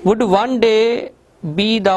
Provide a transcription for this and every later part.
would one day be the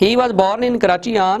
He was born in Karachi on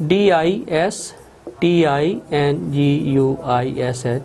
DISTINGUISHED،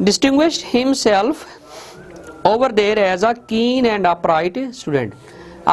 distinguished himself over there as a keen and upright student،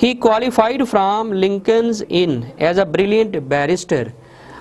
he qualified from Lincoln's Inn as a brilliant barrister،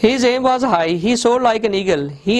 His aim was high, he soared like an eagle, he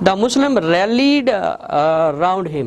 The Muslim rallied around him،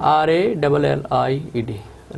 RALLIED،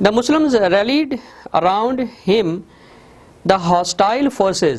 The Muslims rallied around him the hostile forces،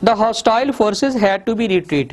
The hostile forces had to be retreat.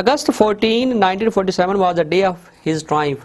August 14, 1947 was the day of his triumph.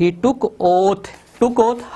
He took oath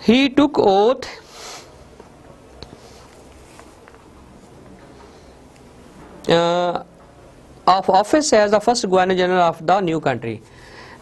He took oath of office as the first Governor General of the new country.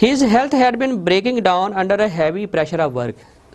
His health had been breaking down under a heavy pressure of work.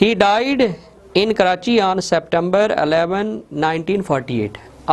He died in Karachi on September 11, 1948.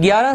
11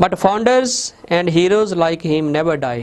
But founders and heroes like him never die.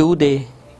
Do they؟